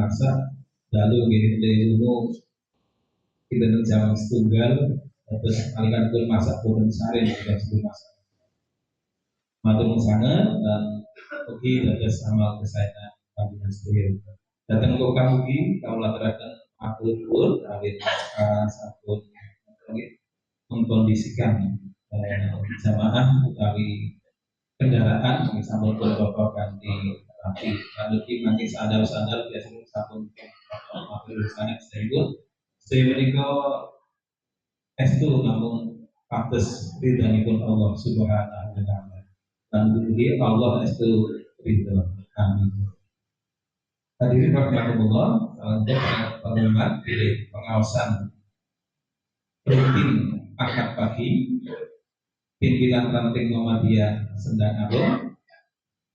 masak lalu nggih ilmu kita jam setunggal terus kalian pun masak pun sare jam setunggal masak matur sangat dan ugi dados amal kesehatan panjenengan sedaya. Datang kok kamugi kawula aturaken matur nuwun awit sampun mengkondisikan jamaah utawi kendaraan yang sampun bapak ganti rapi lalu mangke sadar-sadar biasanya sampun matur sangat sedaya menika estu namun pantes ridhanipun Allah Subhanahu wa taala. Dan kemudian Allah estu ridho. Amin. Hadirin rahmatullah, untuk pengumuman pilih pengawasan rutin akad pagi pimpinan ranting Muhammadiyah Sendang Agung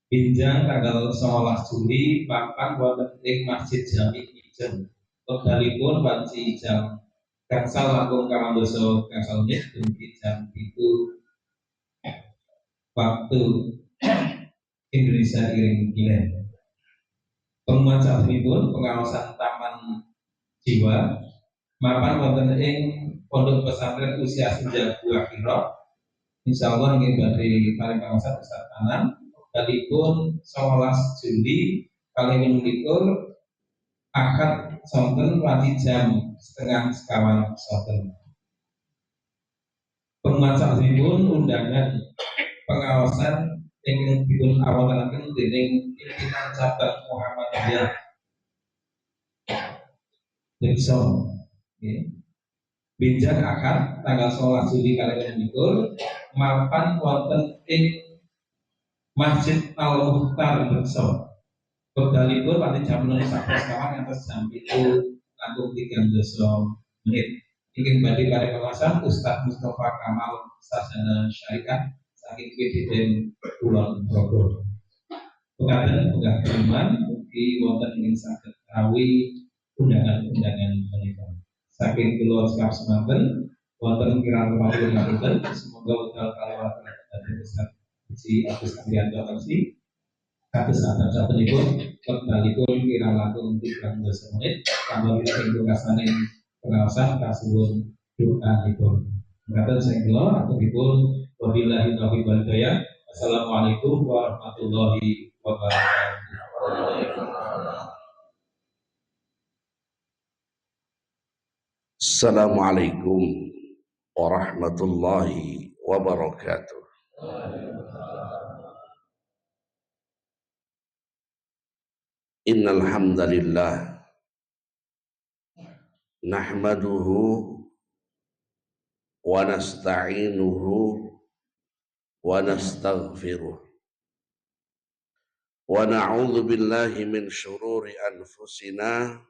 Binjang tanggal 11 Juli papan wonten ing Masjid Jami Ijen wekdalipun wanci jam gangsal langkung kawandoso gangsal menit dumugi jam 7 waktu Indonesia Iring Kilen. Pengumuman sabenipun pengawasan Taman Jiwa mapan wonten ing Pondok Pesantren Usia Senja Buah Kiro. Insyaallah ingin badhe paring pengawasan Ustaz Anan dalipun 11 Juli kali menika akad sonten wanci jam setengah sekawan sonten. Pengumuman sabenipun undangan pengawasan ingin dipun awalaken dening pimpinan cabang Muhammadiyah Depson. Binjang akad tanggal 11 Juli kalian mikul mapan wonten ing Masjid Al Mukhtar Depson. Wekdalipun pada jam 6 sampai sekarang atas jam itu langkung 3 menit. Ingin badhe pada pengawasan Ustaz Mustafa Kamal Sarjana Syarikat saking PDN Kulon Progo. Pekaten penggah firman ugi wonten ingin saged rawi undangan-undangan menika. Saking kula sekap semanten wonten kirang pamrih ngapunten semoga wekdal kalawatan dhateng Ustaz Haji Agus Andrianto MC kados saben-sabenipun wekdalipun kirang langkung 3 menit tambah ing pungkasane pengawasan kasuwun doanipun. Mekaten saking kula aturipun wabillahi taufiq wal hidayah. Assalamualaikum warahmatullahi wabarakatuh. Assalamualaikum warahmatullahi wabarakatuh. Innal hamdalillah nahmaduhu wa nasta'inuhu wa nastaghfiruh wa na'udzu billahi min syururi anfusina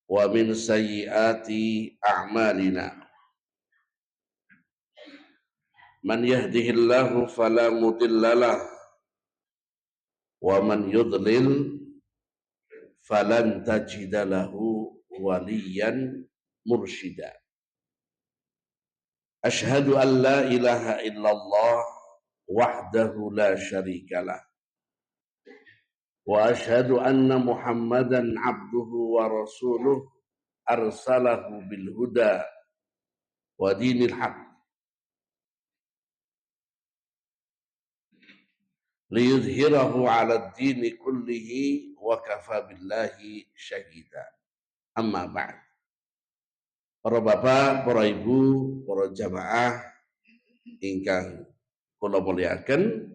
wa min sayyiati a'malina. Man yahdihillahu fala mudhillalah wa man yudlil falan tajida lahu waliyan mursyida. Ashhadu an la ilaha illallah wahdahu la syarikalah wa ashhadu anna Muhammadan abduhu wa rasuluh arsalahu bil huda wa dinil haq liyudhhirahu 'ala ad-dini kullihi wa kafa billahi syahida. Amma ba'd. Para bapak, para ibu, para jamaah ingkang kula mulyakaken,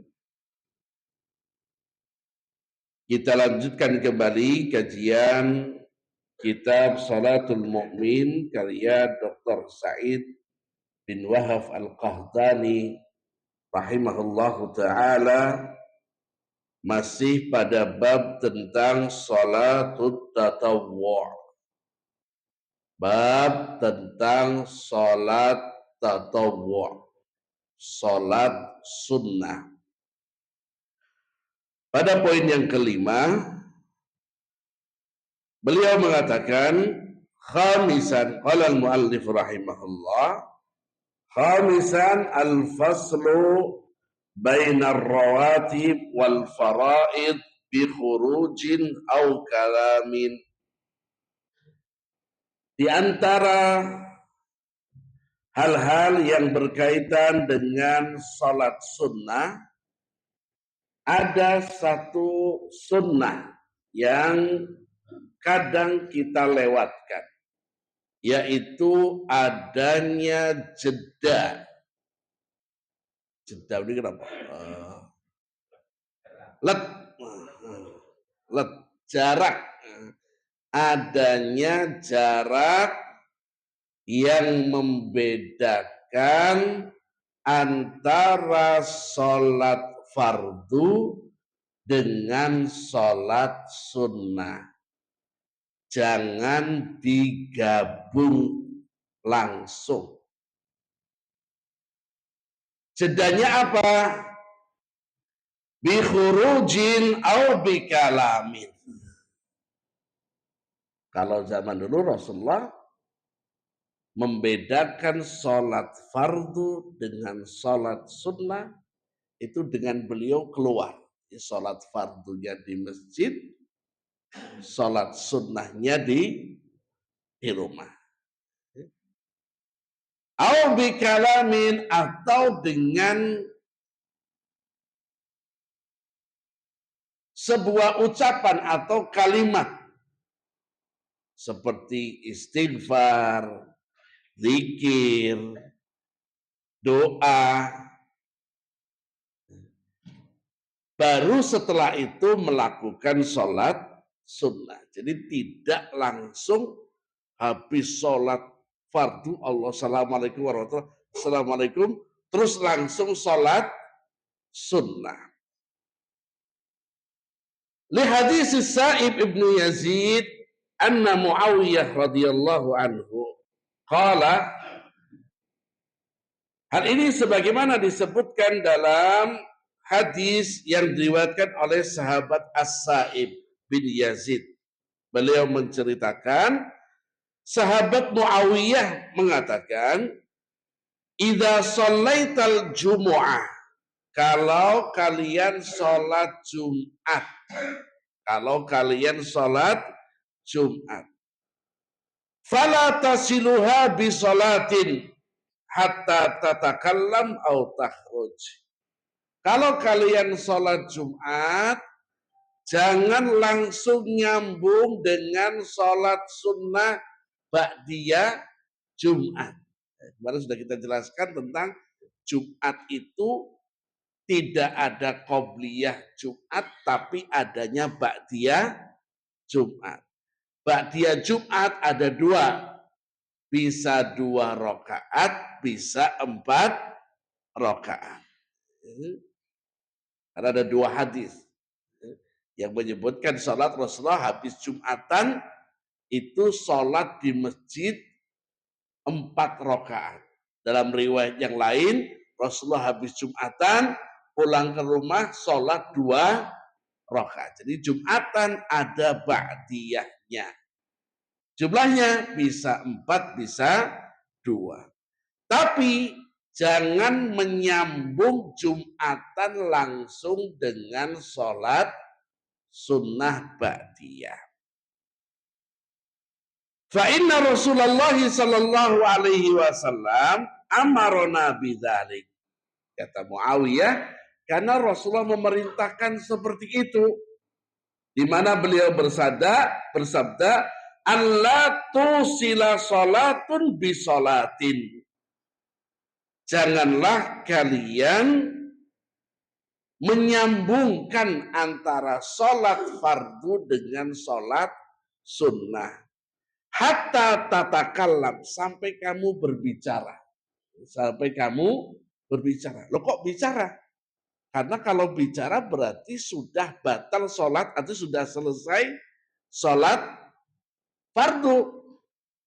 kita lanjutkan kembali kajian kitab Salatul Mu'min karya Dr. Said bin Wahab Al-Qahtani rahimahullahu ta'ala, masih pada bab tentang Salatul Tatawwu'. Bab tentang salat tatawwu', salat sunnah. Pada poin yang kelima, beliau mengatakan khamisan, qala al-muallif rahimahullah, khamisan al-faslu baina ar-rawatib wal fara'id bi khurujin au kalamin. Di antara hal-hal yang berkaitan dengan salat sunnah, ada satu sunnah yang kadang kita lewatkan, yaitu adanya jeda. Jeda ini kenapa? Let jarak. Adanya jarak yang membedakan antara sholat fardu dengan sholat sunnah. Jangan digabung langsung. Jedanya apa? Bi khurujin au bi kalamin. Kalau zaman dulu Rasulullah membedakan sholat fardu dengan sholat sunnah itu dengan beliau keluar. Sholat fardunya di masjid, sholat sunnahnya di rumah. Au bikalamin, atau dengan sebuah ucapan atau kalimat seperti istighfar, zikir, doa. Baru setelah itu melakukan sholat sunnah. Jadi tidak langsung habis sholat fardu, Allah assalamualaikum warahmatullahi wabarakatuh, assalamualaikum, terus langsung sholat sunnah. Li hadis Sa'ib ibnu Yazid anna Muawiyah radhiyallahu anhu qala, hal ini sebagaimana disebutkan dalam hadis yang diriwayatkan oleh sahabat As-Sa'ib bin Yazid. Beliau menceritakan, sahabat Muawiyah mengatakan, idza shallaital jumu'ah, kalau kalian sholat Jumat, kalau kalian sholat Jumat, fala tasiluha bi sholatin hatta tatakallam au takhruj. Kalau kalian sholat Jumat, jangan langsung nyambung dengan sholat sunnah ba'diyah Jumat. Kemarin sudah kita jelaskan tentang Jumat itu tidak ada qobliyah Jumat, tapi adanya ba'diyah Jumat. Ba'diyah Jumat ada dua, bisa 2 rakaat, bisa 4 rakaat. Karena ada 2 hadis yang menyebutkan sholat Rasulullah habis Jumatan itu sholat di masjid 4 rakaat. Dalam riwayat yang lain, Rasulullah habis Jumatan pulang ke rumah sholat 2 rakaat. Jadi Jumatan ada ba'diyahnya. Jumlahnya bisa 4, bisa 2. Tapi jangan menyambung Jumatan langsung dengan sholat sunnah ba'diyah. Fa inna Rasulullah sallallahu alaihi wasallam amarona bidzalik. Kata Muawiyah, karena Rasulullah memerintahkan seperti itu, di mana beliau bersabda, Allah tusila salatun bisolatin. Janganlah kalian menyambungkan antara sholat fardu dengan sholat sunnah. Hatta tatakallam, sampai kamu berbicara. Sampai kamu berbicara. Loh kok bicara? Karena kalau bicara berarti sudah batal sholat atau sudah selesai sholat fardu.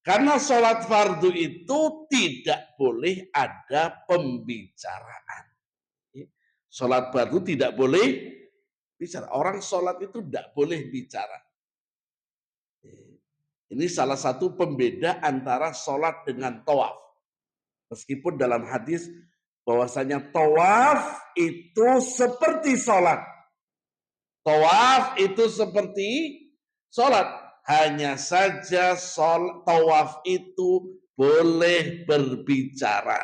Karena sholat fardu itu tidak boleh ada pembicaraan. Sholat fardu tidak boleh bicara. Orang sholat itu tidak boleh bicara. Ini salah satu pembeda antara sholat dengan tawaf. Meskipun dalam hadis bahwasanya tawaf itu seperti sholat. Tawaf itu seperti sholat. Hanya saja tawaf itu boleh berbicara.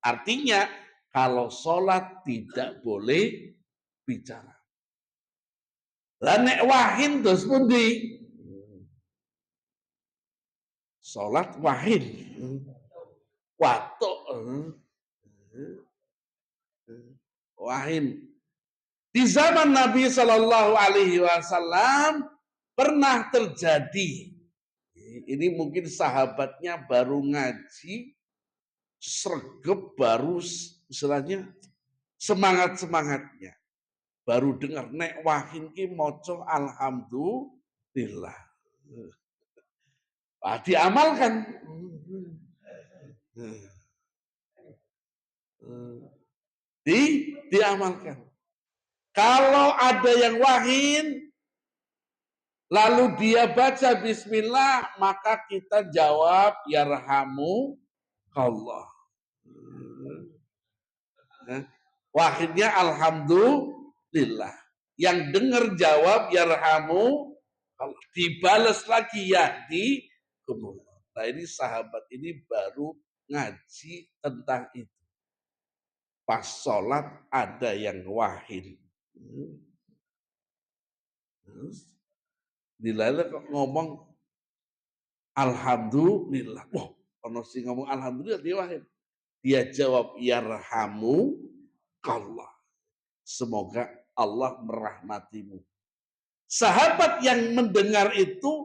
Artinya kalau sholat tidak boleh bicara. Lah nek wahin terus pundi? Sholat wahin. Watuk. Wahin. Di zaman Nabi Shallallahu Alaihi Wasallam pernah terjadi. Ini mungkin sahabatnya baru ngaji, sregep baru istilahnya semangat-semangatnya. Baru dengar nek wahin ki moco alhamdulillah. Diamalkan. Diamalkan. Kalau ada yang wahin, lalu dia baca bismillah, maka kita jawab yarhamu Allah. Wahinnya alhamdulillah. Yang dengar jawab yarhamu Allah. Dibalas lagi yahdi kumullah. Nah ini sahabat ini baru ngaji tentang itu. Pas sholat ada yang wahin. Dilala kok ngomong alhamdulillah. Wah, ono sing ngomong alhamdulillah dia wahid. Dia jawab yarhamu Allah. Semoga Allah merahmatimu. Sahabat yang mendengar itu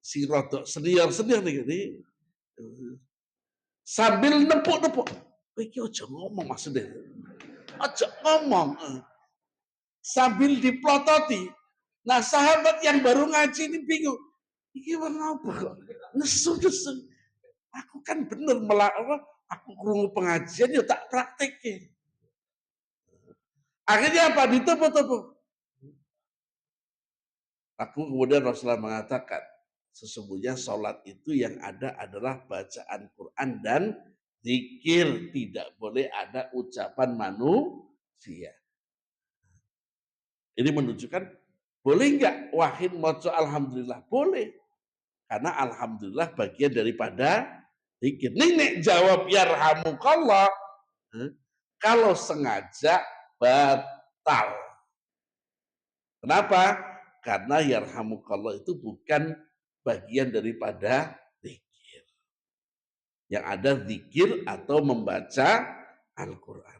si rodok senior nih. Sambil nepuk-nepuk. Iki aja ngomong maksudnya. Aja ngomong. Sambil diplototi. Nah sahabat yang baru ngaji ini bingung. Ini warna apa kok? Nesu-nesu. Aku kan bener aku krungu pengajian ya tak praktekin. Akhirnya apa? Ditepuk-tepuk. Aku kemudian Rasulullah mengatakan, sesungguhnya sholat itu yang ada adalah bacaan Quran dan zikir. Tidak boleh ada ucapan manusia. Ini menunjukkan boleh nggak wahid moco alhamdulillah? Boleh. Karena alhamdulillah bagian daripada zikir. Nek jawab yarhamukallah. Kalau sengaja batal. Kenapa? Karena yarhamukallah itu bukan bagian daripada zikir. Yang ada zikir atau membaca Al-Quran.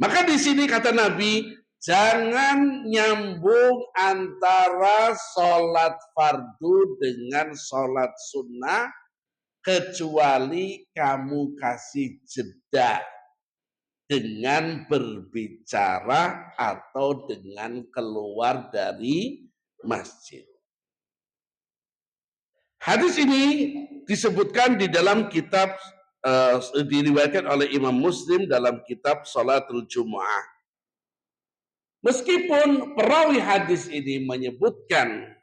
Maka di sini kata Nabi, jangan nyambung antara sholat fardu dengan sholat sunnah kecuali kamu kasih jeda dengan berbicara atau dengan keluar dari masjid. Hadis ini disebutkan di dalam kitab diriwayatkan oleh Imam Muslim dalam kitab Salatul Jumu'ah. Meskipun perawi hadis ini menyebutkan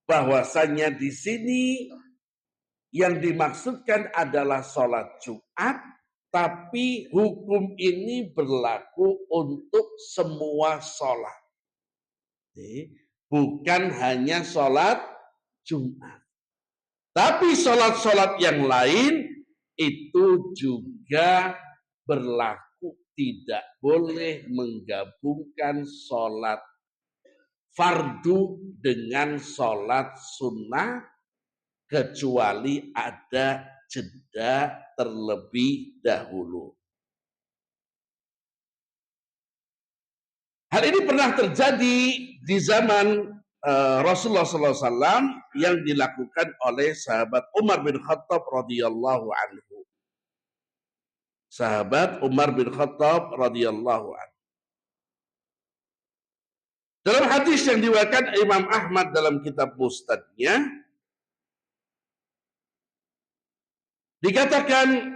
bahwasanya di sini yang dimaksudkan adalah sholat Jumat, tapi hukum ini berlaku untuk semua sholat. Bukan hanya sholat Jumat. Tapi sholat-sholat yang lain itu juga berlaku. Tidak boleh menggabungkan sholat fardu dengan sholat sunnah kecuali ada jeda terlebih dahulu. Hal ini pernah terjadi di zaman Rasulullah SAW yang dilakukan oleh sahabat Umar bin Khattab radhiyallahu anhu. Sahabat Umar bin Khattab radhiyallahu anhu. Dalam hadis yang diriwayatkan Imam Ahmad dalam kitab Musnadnya, dikatakan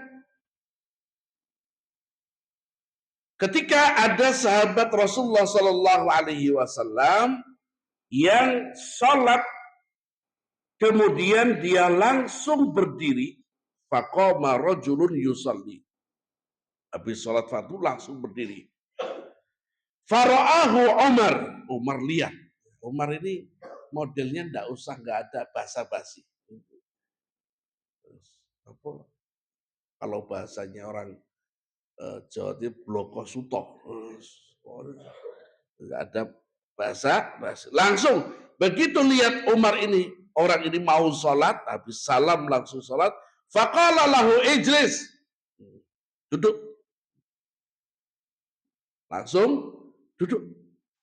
ketika ada sahabat Rasulullah Sallallahu Alaihi Wasallam yang sholat kemudian dia langsung berdiri, faqama rajulun yusalli. Habis sholat fardu langsung berdiri. Fara'ahu Umar. Umar lihat. Umar ini modelnya nggak ada basa-basi. Apa? Kalau bahasanya orang Jawa Timur bloko suto. Nggak ada basa-basi. Langsung begitu lihat Umar ini, orang ini mau sholat, habis salam langsung sholat. Faqala lahu ijlis. Duduk. Langsung duduk.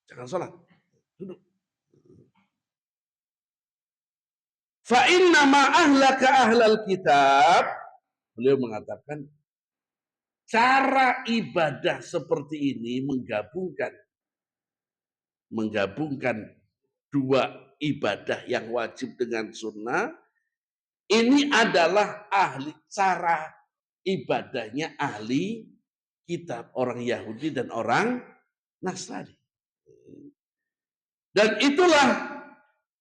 Jangan sholat. Duduk. Fa inna ma ahlaka ahlal kitab. Beliau mengatakan cara ibadah seperti ini menggabungkan dua ibadah yang wajib dengan sunnah. Ini adalah cara ibadahnya ahli kitab, orang Yahudi dan orang Nasrani. Dan itulah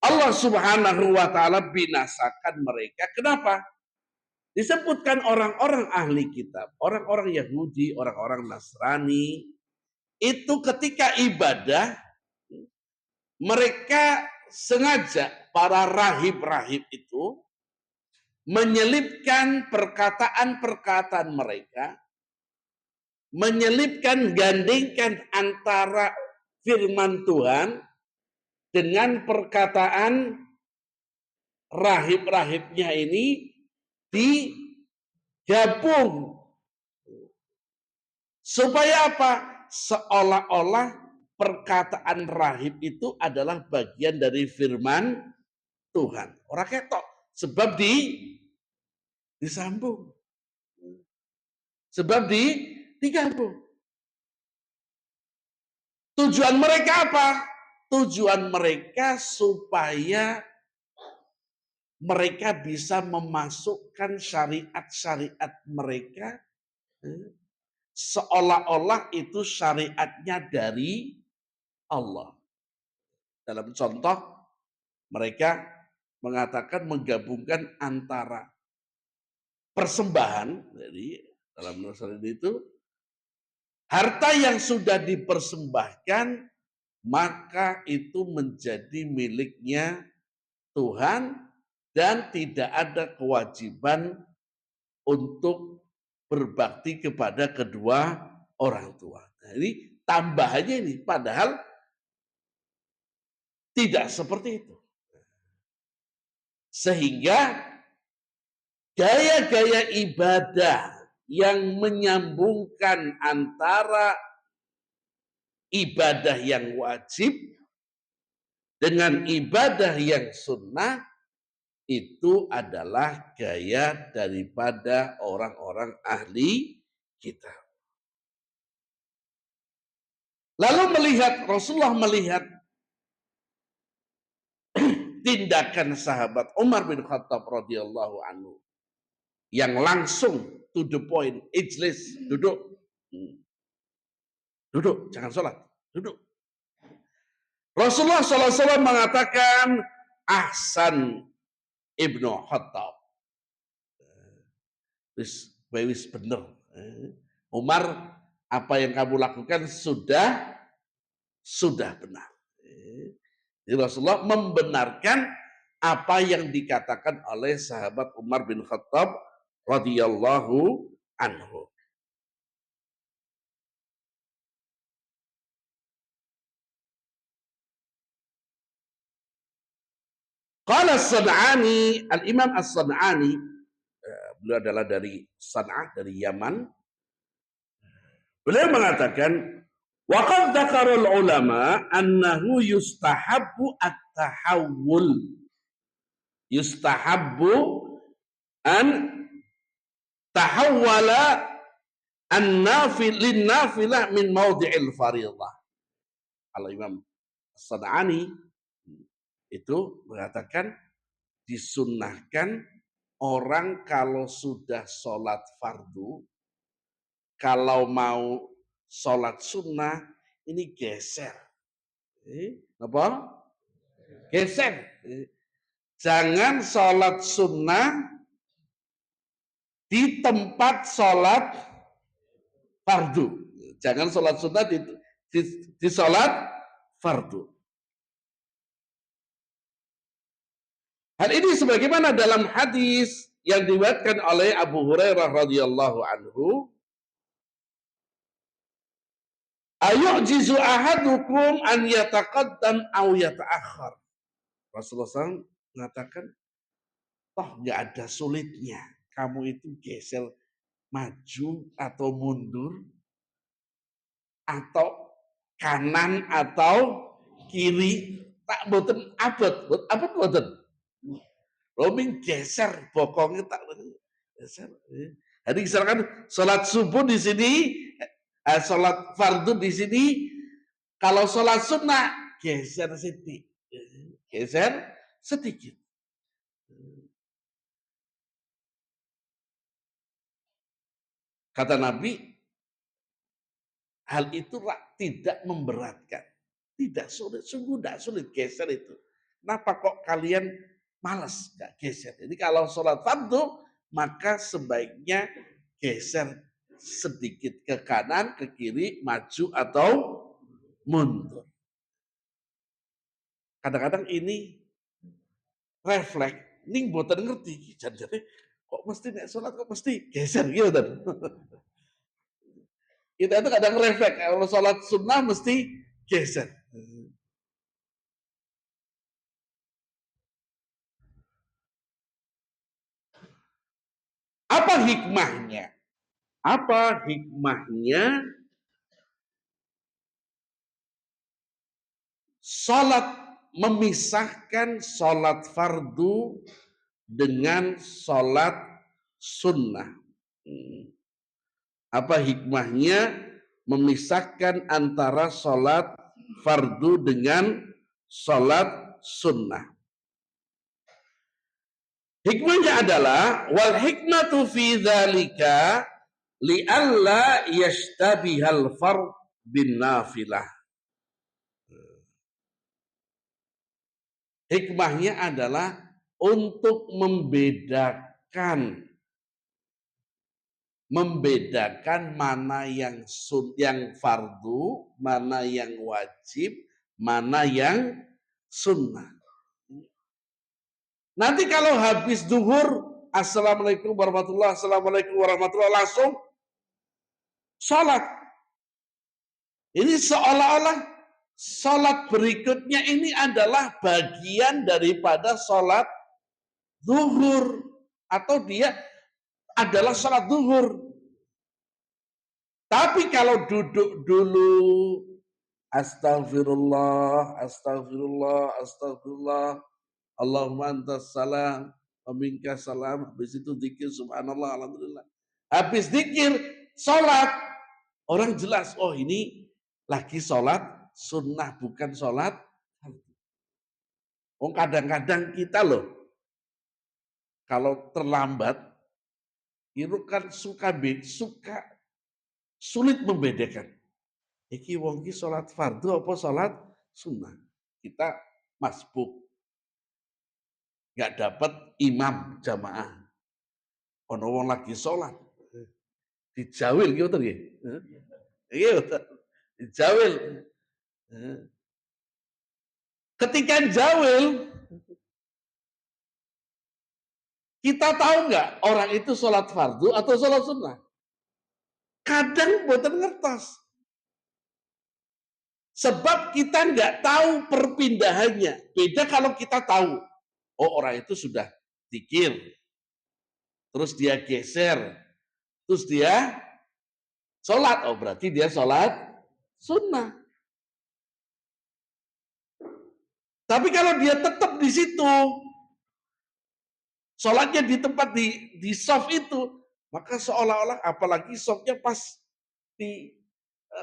Allah Subhanahu wa taala binasakan mereka. Kenapa? Disebutkan orang-orang ahli kitab, orang-orang Yahudi, orang-orang Nasrani, itu ketika ibadah, mereka sengaja, para rahib-rahib itu, menyelipkan perkataan-perkataan mereka, gandingkan antara firman Tuhan dengan perkataan rahib-rahibnya ini digabung. Supaya apa? Seolah-olah perkataan rahib itu adalah bagian dari firman Tuhan. Orang ketok. Sebab disambung. Sebab digabung. Tujuan mereka apa? Tujuan mereka supaya mereka bisa memasukkan syariat-syariat mereka seolah-olah itu syariatnya dari Allah. Dalam contoh, mereka mengatakan menggabungkan antara persembahan, jadi dalam Nasrani itu harta yang sudah dipersembahkan maka itu menjadi miliknya Tuhan dan tidak ada kewajiban untuk berbakti kepada kedua orang tua. Nah, ini tambahannya ini, padahal tidak seperti itu. Sehingga gaya-gaya ibadah yang menyambungkan antara ibadah yang wajib dengan ibadah yang sunnah itu adalah gaya daripada orang-orang ahli kitab. Lalu Rasulullah melihat tindakan sahabat Umar bin Khattab radhiyallahu anhu yang langsung to the point, ijlis, duduk. Duduk, jangan sholat. Duduk. Rasulullah SAW mengatakan, Ahsan Ibnu Khattab. Wis benar. Umar, apa yang kamu lakukan sudah benar. Jadi Rasulullah membenarkan apa yang dikatakan oleh sahabat Umar bin Khattab radhiyallahu anhu. Qala As-San'ani, Al-Imam As-San'ani, beliau adalah dari San'ah, dari Yaman. Beliau mengatakan, wa qad dzakara al-ulama annahu yustahabbu at-tahawwul. Yustahabbu an tahawwala an-nafil lin-nafilah min mawdi'il fardhah. Al-Imam As-San'ani itu mengatakan disunnahkan orang kalau sudah sholat fardu, kalau mau sholat sunnah ini geser. Apa? Geser. Jangan sholat sunnah di tempat sholat fardu. Jangan sholat sunnah di di sholat fardu. Hal ini sebagaimana dalam hadis yang diriwayatkan oleh Abu Hurairah radhiyallahu anhu, ayu'jizu ahadukum an yataqaddam aw yata'akhkhar. Rasulullah SAW mengatakan, toh nggak ada sulitnya kamu itu geser maju atau mundur, atau kanan atau kiri, tak boten abot boten. Roaming geser bokongnya tak geser. Jadi misalkan sholat subuh di sini, sholat fardu di sini, kalau sholat sunnah geser sedikit, geser sedikit. Kata Nabi, hal itu tidak memberatkan, tidak sulit, sungguh tidak sulit geser itu. Kenapa kok kalian malas nggak geser? Jadi kalau sholat fardu maka sebaiknya geser sedikit ke kanan, ke kiri, maju atau mundur. Kadang-kadang ini refleks, ini buatan ngerti, jadi kok mesti nek sholat kok mesti geser gitu kan? Kita itu kadang refleks, kalau sholat sunnah mesti geser. Apa hikmahnya? Apa hikmahnya sholat, memisahkan sholat fardu dengan sholat sunnah? Apa hikmahnya memisahkan antara sholat fardu dengan sholat sunnah? Hikmahnya adalah wal hikmatu fi dzalika li'alla yashtabihal fard bin nafilah. Hikmahnya adalah untuk membedakan mana yang fardu, mana yang wajib, mana yang sunnah. Nanti kalau habis duhur, assalamualaikum warahmatullahi wabarakatuh, langsung sholat. Ini seolah-olah sholat berikutnya ini adalah bagian daripada sholat duhur, atau dia adalah sholat duhur. Tapi kalau duduk dulu, astagfirullah, Allahumma antas salam, wa minkas salam. Habis itu zikir subhanallah, alhamdulillah. Habis zikir, sholat. Orang jelas, oh ini lagi sholat sunnah, bukan sholat. Oh kadang-kadang kita loh, kalau terlambat, itu kan suka sulit membedakan. Iki wong ki sholat fardu apa sholat sunnah. Kita masbuk, nggak dapat imam jamaah. Ono wong lagi sholat, dijawil gitu nggih. Iya, dijawil. Ketika jawil, kita tahu nggak orang itu sholat fardu atau sholat sunnah? Kadang boten ngertos. Sebab kita nggak tahu perpindahannya. Beda kalau kita tahu. Oh orang itu sudah zikir, terus dia geser, terus dia sholat. Oh berarti dia sholat sunnah. Tapi kalau dia tetap di situ, sholatnya di tempat di soft itu, maka seolah-olah apalagi softnya pas di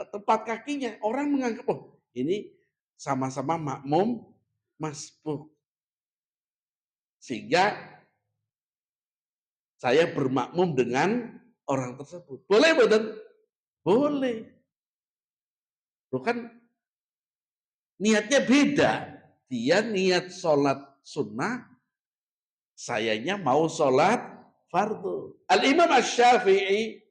tempat kakinya, orang menganggap oh ini sama-sama makmum masbuk. Sehingga saya bermakmum dengan orang tersebut. Boleh betul? Boleh. Bukan niatnya beda. Dia niat sholat sunnah, sayanya mau sholat fardu. Al-Imam Asy-Syafi'i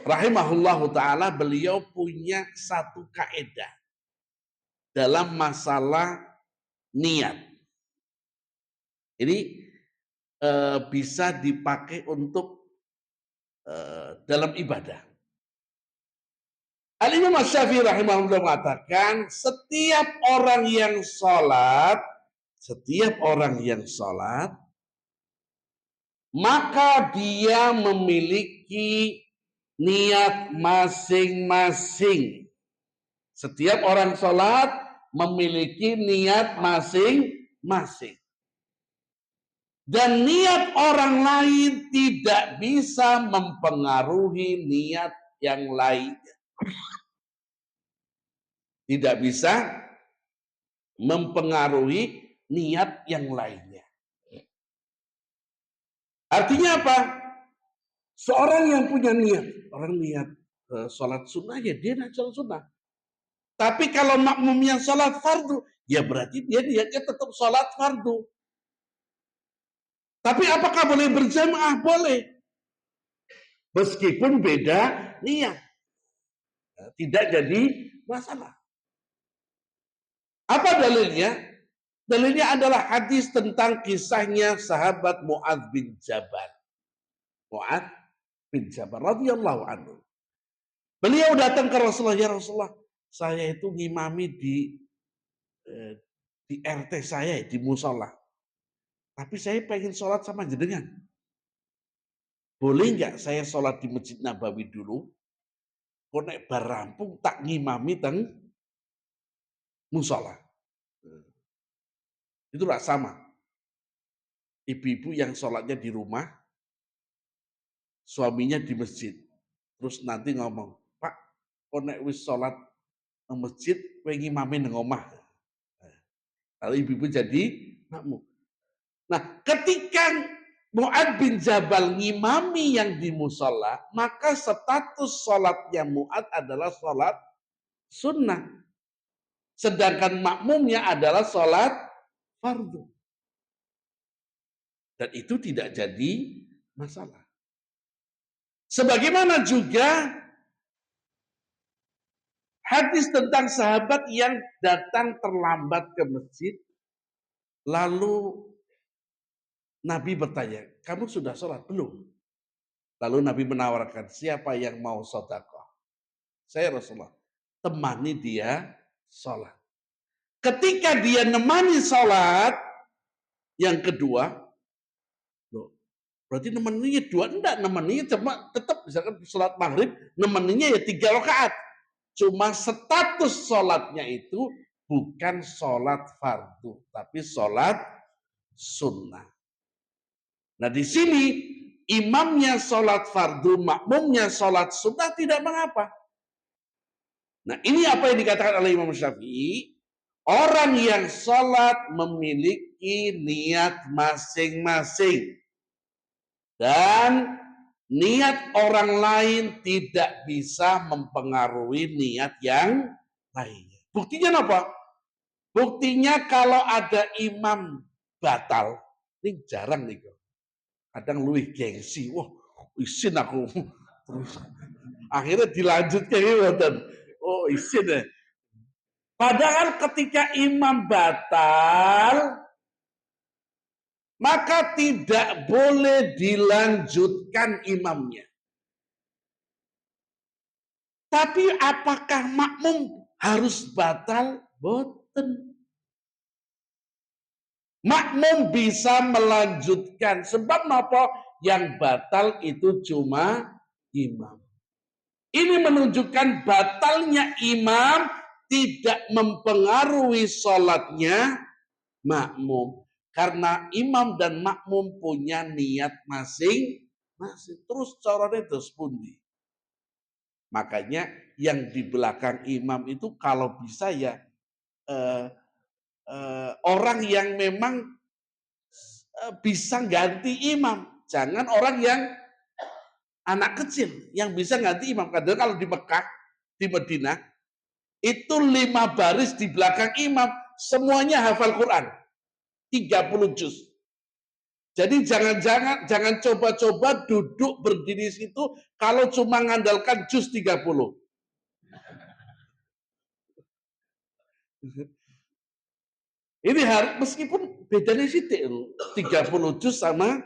rahimahullahu taala, beliau punya satu kaidah dalam masalah niat. Ini bisa dipakai untuk dalam ibadah. Al-Imam Asy-Syafi'i rahimahullah mengatakan, setiap orang yang sholat, maka dia memiliki niat masing-masing. Setiap orang sholat memiliki niat masing-masing. Dan niat orang lain tidak bisa mempengaruhi niat yang lain. Tidak bisa mempengaruhi niat yang lainnya. Artinya apa? Seorang yang punya niat, orang niat sholat sunnah, ya dia nak sholat sunnah. Tapi kalau makmum yang sholat fardu, ya berarti dia niatnya tetap sholat fardu. Tapi apakah boleh berjamaah? Boleh. Meskipun beda niat. Tidak jadi masalah. Apa dalilnya? Dalilnya adalah hadis tentang kisahnya sahabat Mu'adz bin Jabal. Mu'adz bin Jabal radhiyallahu anhu. Beliau datang ke Rasulullah, ya Rasulullah, saya itu ngimami di RT saya, di musola. Tapi saya pengen sholat sama jenengan. Boleh nggak saya sholat di Masjid Nabawi dulu? Kok nek bar rampung tak ngimami teng musola. Itulah sama. Ibu-ibu yang sholatnya di rumah, suaminya di masjid. Terus nanti ngomong, Pak, kok nek wis sholat di masjid, kowe ngimami nang omah. Kalau ibu-ibu jadi makmum. Nah, ketika Mu'adz bin Jabal ngimami yang di musola, maka status sholatnya Mu'adz adalah sholat sunnah. Sedangkan makmumnya adalah sholat fardu. Dan itu tidak jadi masalah. Sebagaimana juga hadis tentang sahabat yang datang terlambat ke masjid, lalu Nabi bertanya, kamu sudah sholat? Belum. Lalu Nabi menawarkan, siapa yang mau sedekah? Saya Rasulullah, temani dia sholat. Ketika dia nemani sholat, yang kedua, loh, berarti nemaninya dua, enggak, nemaninya cuma tetap, misalkan sholat maghrib, nemaninya ya 3 rakaat. Cuma status sholatnya itu bukan sholat fardu, tapi sholat sunnah. Nah di sini imamnya sholat fardu, makmumnya sholat sunnah, tidak mengapa. Nah ini apa yang dikatakan oleh Imam Syafi'i. Orang yang sholat memiliki niat masing-masing. Dan niat orang lain tidak bisa mempengaruhi niat yang lainnya. Buktinya apa? Buktinya kalau ada imam batal. Ini jarang nih. Kadang luwih gengsi. Wah, isin aku. Terus akhirnya dilanjutkan gitu. Oh, isin ya. Padahal ketika imam batal, maka tidak boleh dilanjutkan imamnya. Tapi apakah makmum harus batal? Boten. Makmum bisa melanjutkan. Sebab apa? Yang batal itu cuma imam. Ini menunjukkan batalnya imam tidak mempengaruhi sholatnya makmum. Karena imam dan makmum punya niat masing-masing. Terus caranya terus pundi. Makanya yang di belakang imam itu kalau bisa ya orang yang memang bisa ganti imam. Jangan orang yang anak kecil yang bisa ganti imam. Kadang kalau di Mekah, di Madinah, itu 5 baris di belakang imam, semuanya hafal Quran. 30 juz. Jadi jangan coba-coba duduk berdiri situ kalau cuma ngandalkan juz 30. Ini harus meskipun bedanya sithik 30 juz sama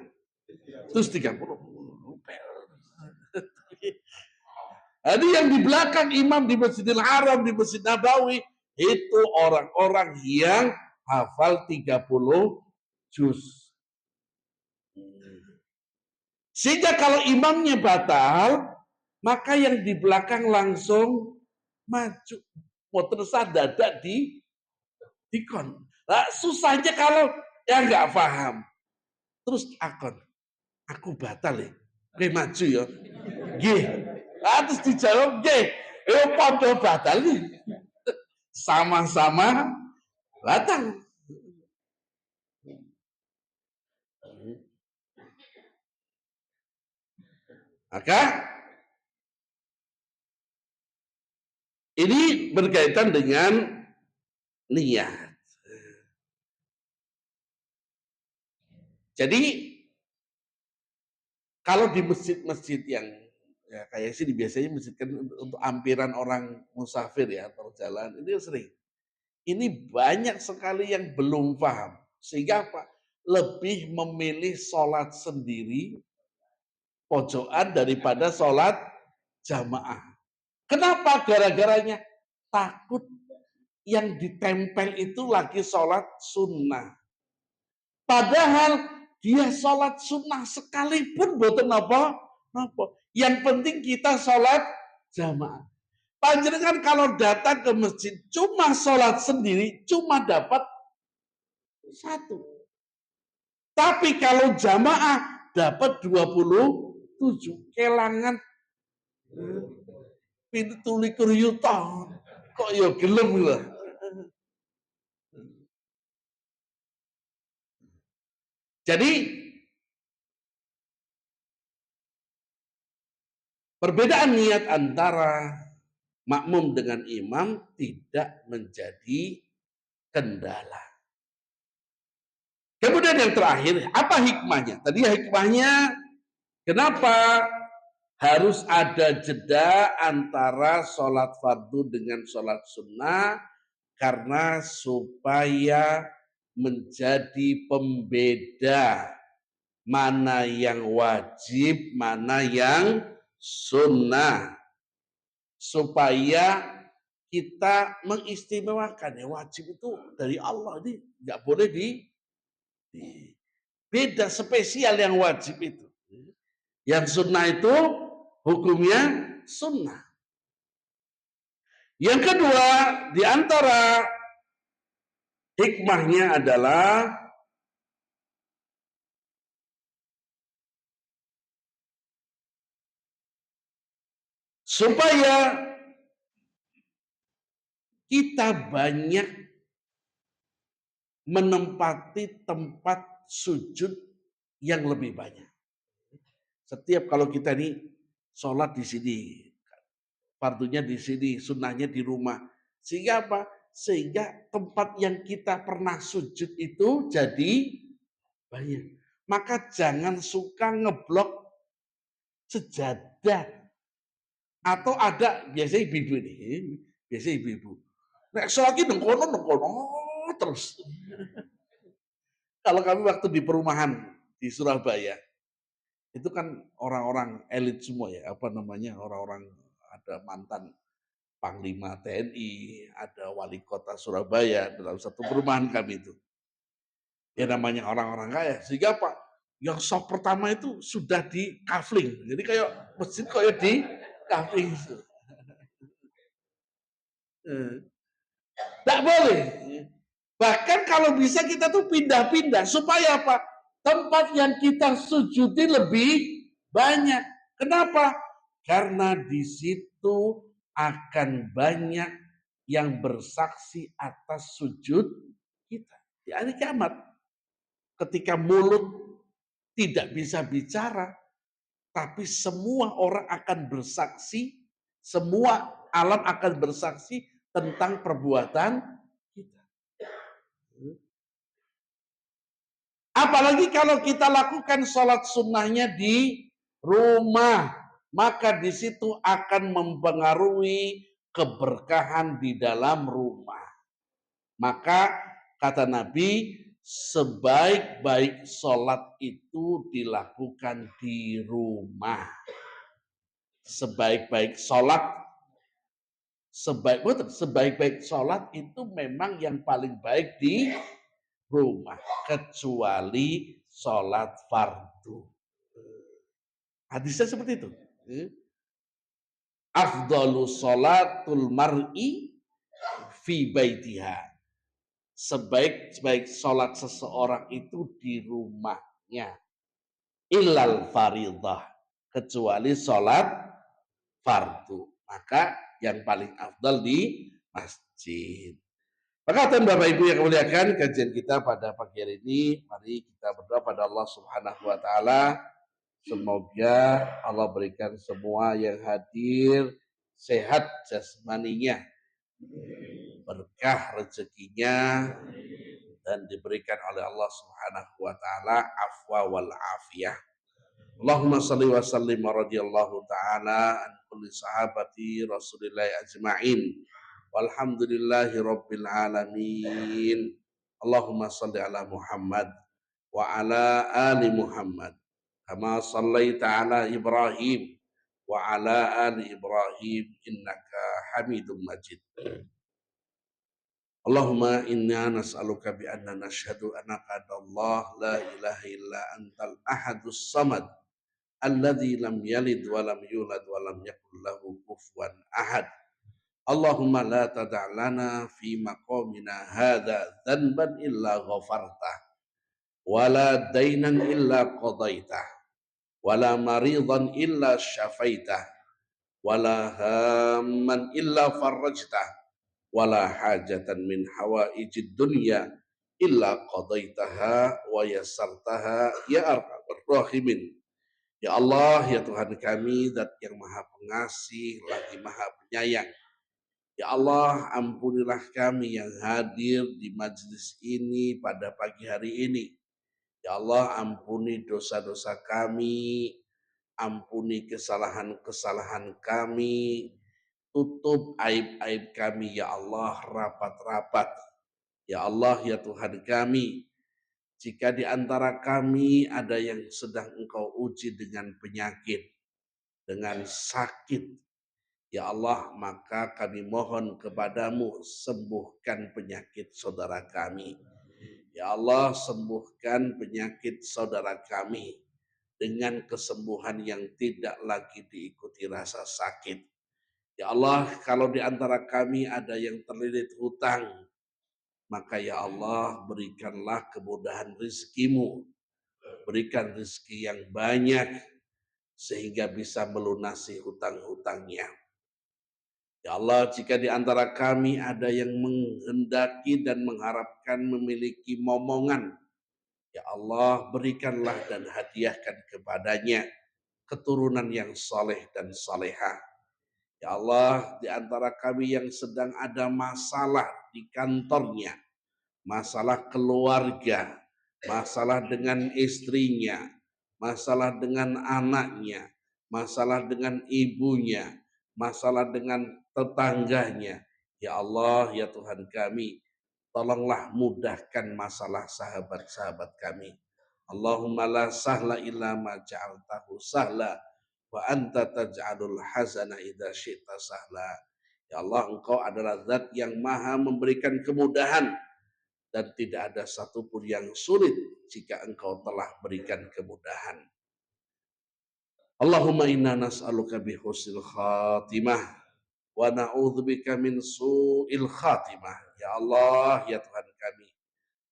juz 30. Jadi yang di belakang imam di Masjidil Haram, di Masjid Nabawi, itu orang-orang yang hafal 30 juz. Sehingga kalau imamnya batal, maka yang di belakang langsung maju. Motor dadak di dikon. Nah, susahnya kalau yang nggak paham. Terus aku batal ya. Oke maju ya. Nggih. Terus dijawab nggih. Padha batal nih. Sama-sama batal. Maka ini berkaitan dengan niat. Jadi kalau di masjid-masjid yang ya kayak sini biasanya masjid kan untuk ampiran orang musafir ya atau jalan ini sering. Ini banyak sekali yang belum paham. Sehingga apa? Lebih memilih sholat sendiri pojokan daripada sholat jamaah. Kenapa? Gara-garanya takut yang ditempel itu lagi sholat sunnah. Padahal dia sholat sunnah sekalipun boten napa. Yang penting kita sholat jamaah. Panjenengan kalau datang ke masjid cuma sholat sendiri, cuma dapat satu. Tapi kalau jamaah dapat 27. Kelangan pintu likur yuta. Kok ya gelem lah. Jadi perbedaan niat antara makmum dengan imam tidak menjadi kendala. Kemudian yang terakhir, apa hikmahnya? Tadi hikmahnya kenapa harus ada jeda antara sholat fardu dengan sholat sunnah? Karena supaya menjadi pembeda mana yang wajib, mana yang sunnah. Supaya kita mengistimewakan. Ya wajib itu dari Allah. Ini nggak boleh beda spesial yang wajib itu. Yang sunnah itu hukumnya sunnah. Yang kedua, di antara hikmahnya adalah supaya kita banyak menempati tempat sujud yang lebih banyak. Setiap kalau kita ini sholat di sini, fardunya di sini, sunnahnya di rumah. Sehingga apa? Sehingga tempat yang kita pernah sujud itu jadi banyak. Maka jangan suka ngeblok sejadah. Atau ada, biasanya ibu-ibu ini, biasanya ibu-ibu. Nek lagi nengkono terus. Kalau kami waktu di perumahan di Surabaya, itu kan orang-orang elit semua ya, apa namanya, orang-orang ada mantan Panglima TNI, ada wali kota Surabaya dalam satu perumahan kami itu. Ya namanya orang-orang kaya. Sehingga apa? Yang sop pertama itu sudah di kafling. Jadi kayak masjid kayak di kafling. Tidak boleh. Bahkan kalau bisa kita tuh pindah-pindah. Supaya apa? Tempat yang kita sujudi lebih banyak. Kenapa? Karena di situ akan banyak yang bersaksi atas sujud kita. Di hari kiamat, ketika mulut tidak bisa bicara, tapi semua orang akan bersaksi, semua alam akan bersaksi tentang perbuatan kita. Apalagi kalau kita lakukan sholat sunnahnya di rumah, maka di situ akan mempengaruhi keberkahan di dalam rumah. Maka kata Nabi, sebaik-baik sholat itu dilakukan di rumah. Sebaik-baik sholat, sebaik-baik sholat itu memang yang paling baik di rumah, kecuali sholat fardu. Hadisnya seperti itu. Afdalu sholatul mar'i fi baitiha. Sebaik-baik sholat seseorang itu di rumahnya. Illal faridah. Kecuali sholat fardu. Maka yang paling afdal di masjid. Maka Bapak Ibu yang muliakan, kajian kita pada pagi hari ini, mari kita berdoa pada Allah Subhanahu wa taala. Semoga Allah berikan semua yang hadir sehat jasmaninya, berkah rezekinya, dan diberikan oleh Allah Subhanahu wa taala afwa wal afiyah. Allahumma salli wa sallim radhiyallahu taala an kulli sahabati Rasulillah ajma'in. Walhamdulillahi rabbil alamin. Allahumma salli ala Muhammad wa ala ali Muhammad kama sallaita ala Ibrahim wa ala ali Ibrahim innaka Hamidum Majid. Allahumma inna nas'aluka bi anna nashhadu annaka Allah la ilaha illa antal ahadus samad alladzi lam yalid wa lam yulad wa lam yakul lahu kufuwan ahad. Allahumma la tada' lana fi maqamina hadza dzanban illa ghafartah wa la dainan illa qadaitah wa la maridan illa syafaitah wa la hamman illa farajtah wa la hajatan min hawaijid dunya illa qadaitaha wa yassartaha ya arhamar rahimin. Ya Allah, ya Tuhan kami, Zat yang Maha Pengasih lagi Maha Penyayang. Ya Allah, ampunilah kami yang hadir di majlis ini pada pagi hari ini. Ya Allah, ampuni dosa-dosa kami, ampuni kesalahan-kesalahan kami, tutup aib-aib kami, ya Allah, rapat-rapat. Ya Allah, ya Tuhan kami, jika di antara kami ada yang sedang Engkau uji dengan penyakit, dengan sakit, ya Allah, maka kami mohon kepadamu, sembuhkan penyakit saudara kami. Ya Allah, sembuhkan penyakit saudara kami dengan kesembuhan yang tidak lagi diikuti rasa sakit. Ya Allah, kalau di antara kami ada yang terlilit hutang, maka ya Allah, berikanlah kemudahan rezekimu, berikan rezeki yang banyak sehingga bisa melunasi hutang-hutangnya. Ya Allah, jika di antara kami ada yang menghendaki dan mengharapkan memiliki momongan, ya Allah, berikanlah dan hadiahkan kepadanya keturunan yang saleh dan salehah. Ya Allah, di antara kami yang sedang ada masalah di kantornya, masalah keluarga, masalah dengan istrinya, masalah dengan anaknya, masalah dengan ibunya, masalah dengan tetangganya. Ya Allah, ya Tuhan kami, tolonglah mudahkan masalah sahabat-sahabat kami. Allahumma la sahla illa ma ja'altahu sahla wa anta taj'alul hazana idza syi'ta sahla. Ya Allah, Engkau adalah Zat yang Maha memberikan kemudahan dan tidak ada satupun yang sulit jika Engkau telah berikan kemudahan. Allahumma inna nas'aluka bi husnil khatimah wa na'udzubika min su'il khatimah. Ya Allah, ya Tuhan kami,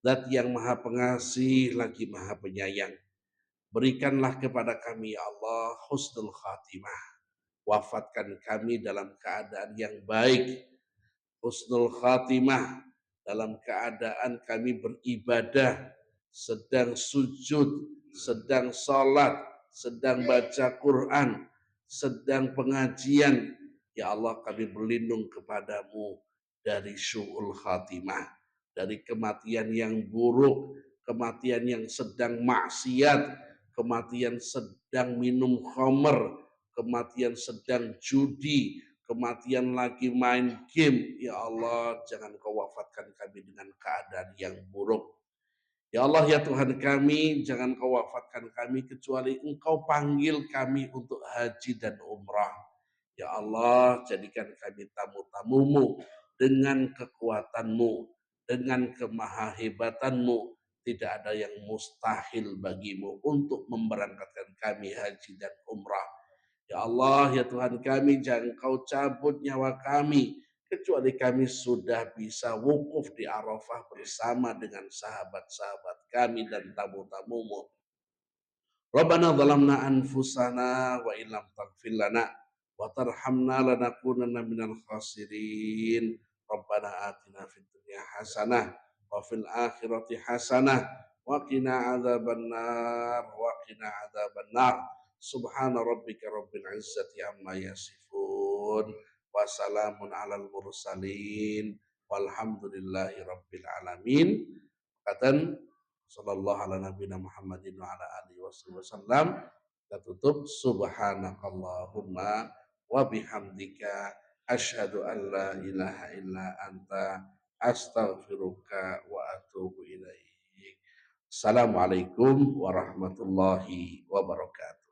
Zat yang Maha Pengasih lagi Maha Penyayang, berikanlah kepada kami ya Allah husnul khatimah. Wafatkan kami dalam keadaan yang baik. Husnul khatimah dalam keadaan kami beribadah, sedang sujud, sedang sholat, sedang baca Quran, sedang pengajian. Ya Allah, kami berlindung kepadamu dari syu'ul khatimah, dari kematian yang buruk, kematian yang sedang maksiat, kematian sedang minum khamr, kematian sedang judi, kematian lagi main game. Ya Allah, jangan kau wafatkan kami dengan keadaan yang buruk. Ya Allah, ya Tuhan kami, jangan kau wafatkan kami kecuali engkau panggil kami untuk haji dan umrah. Ya Allah, jadikan kami tamu-tamumu dengan kekuatanmu, dengan kemahahebatanmu. Tidak ada yang mustahil bagimu untuk memberangkatkan kami haji dan umrah. Ya Allah, ya Tuhan kami, jangan kau cabut nyawa kami, kecuali kami sudah bisa wukuf di Arafah bersama dengan sahabat-sahabat kami dan tamu-tamumu. Rabbana zalamna anfusana wa illam taghfir lana wa tarhamna lanakunanna minal khasirin. Rabbana atina fid dunya hasanah wa fil akhirati hasanah wa qina adzabannar wa qina adzabannar. Subhana rabbika rabbil izzati amma yasifun wa salamun alal mursalin walhamdulillahi rabbil alamin. Katan sallallahu ala nabiyina Muhammadin wa ala alihi wasallam. Kita tutup subhanakallahumma wa bihamdika asyhadu an la ilaha illa anta astaghfiruka wa atubu ilaik. Assalamualaikum warahmatullahi wabarakatuh.